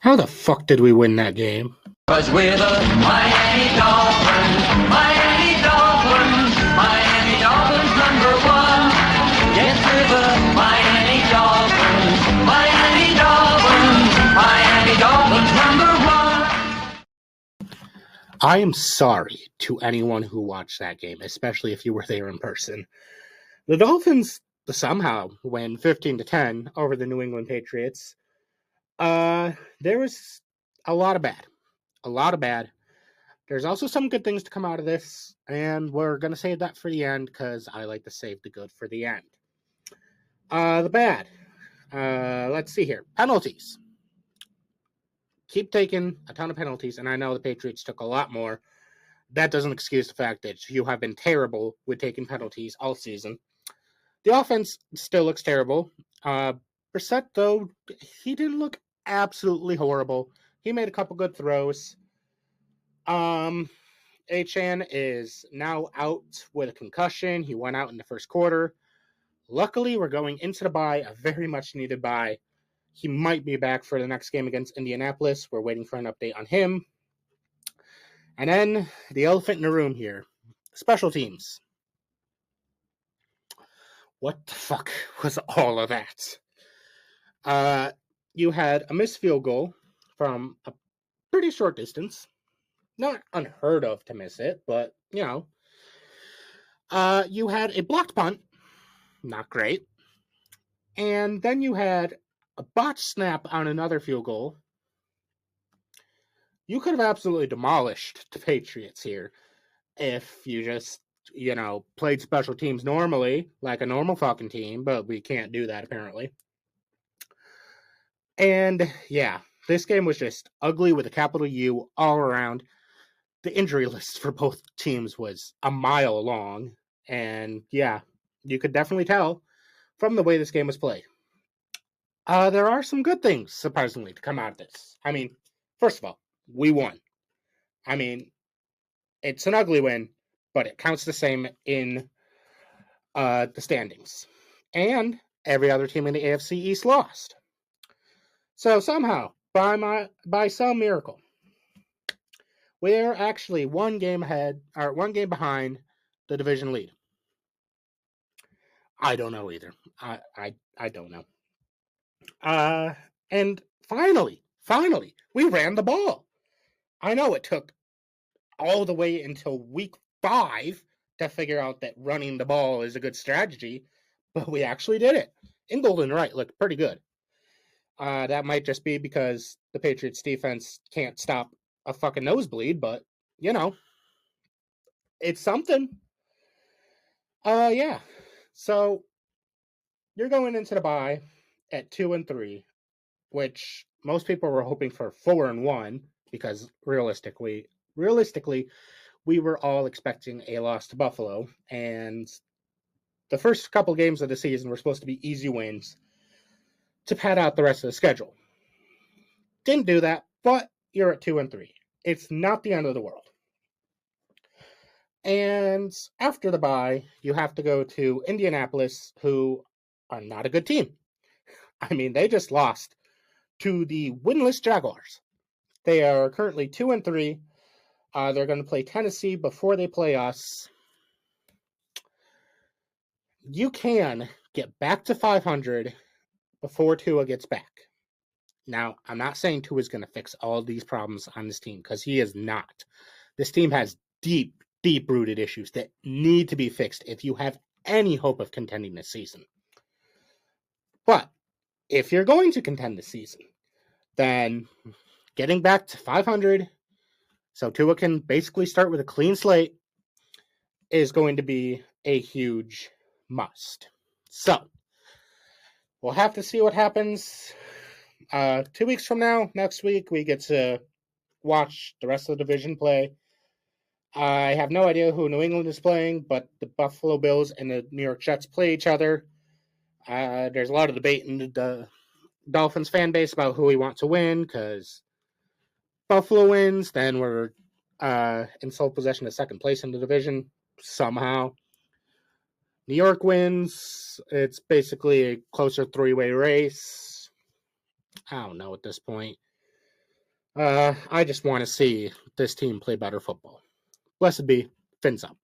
How the fuck did we win that game? Cause we're the Miami Dolphins, Miami Dolphins, Miami Dolphins #1. Yes, we're the Miami Dolphins, Miami Dolphins, Miami Dolphins #1. I am sorry to anyone who watched that game, especially if you were there in person. The Dolphins somehow win 15-10 over the New England Patriots. There was a lot of bad. A lot of bad. There's also some good things to come out of this, and we're going to save that for the end because I like to save the good for the end. The bad. Let's see here. Penalties. Keep taking a ton of penalties, and I know the Patriots took a lot more. That doesn't excuse the fact that you have been terrible with taking penalties all season. The offense still looks terrible. Brissett, though, he didn't look absolutely horrible. He made a couple good throws. Achan is now out with a concussion. He went out in the first quarter. Luckily, we're going into the bye, a very much needed bye. He might be back for the next game against Indianapolis. We're waiting for an update on him. And then the elephant in the room here. Special teams. What the fuck was all of that? You had a missed field goal from a pretty short distance. Not unheard of to miss it, but, you know. You had a blocked punt. Not great. And then you had a botched snap on another field goal. You could have absolutely demolished the Patriots here if you just, played special teams normally, like a normal fucking team, but we can't do that apparently. And yeah, this game was just ugly with a capital U all around. The injury list for both teams was a mile long, and yeah, you could definitely tell from the way this game was played. There are some good things, surprisingly, to come out of this. I mean, first of all, we won. I mean, it's an ugly win, but it counts the same in the standings. And every other team in the AFC East lost. So somehow, by some miracle, we're actually one game behind the division lead. I don't know either. I don't know. And finally, we ran the ball. I know it took all the way until week 5 to figure out that running the ball is a good strategy, but we actually did it. Ingold and Wright looked pretty good. That might just be because the Patriots defense can't stop a fucking nosebleed, but, it's something. Yeah. So, you're going into the bye at 2-3, which most people were hoping for 4-1, because realistically, we were all expecting a loss to Buffalo, and the first couple games of the season were supposed to be easy wins to pad out the rest of the schedule. Didn't do that, but you're at 2-3. It's not the end of the world. And after the bye, you have to go to Indianapolis, who are not a good team. I mean, they just lost to the winless Jaguars. They are currently 2-3. They're going to play Tennessee before they play us. You can get back to 500 before Tua gets back. Now, I'm not saying Tua is going to fix all these problems on this team, because he is not. This team has deep-rooted issues that need to be fixed if you have any hope of contending this season. But if you're going to contend this season, then getting back to 500 so Tua can basically start with a clean slate is going to be a huge must. So, we'll have to see what happens. 2 weeks from now, next week, we get to watch the rest of the division play. I have no idea who New England is playing, but the Buffalo Bills and the New York Jets play each other. There's a lot of debate in the Dolphins fan base about who we want to win, because Buffalo wins, then we're in sole possession of second place in the division somehow. New York wins, it's basically a closer 3-way race. I don't know at this point. I just want to see this team play better football. Blessed be, fins up.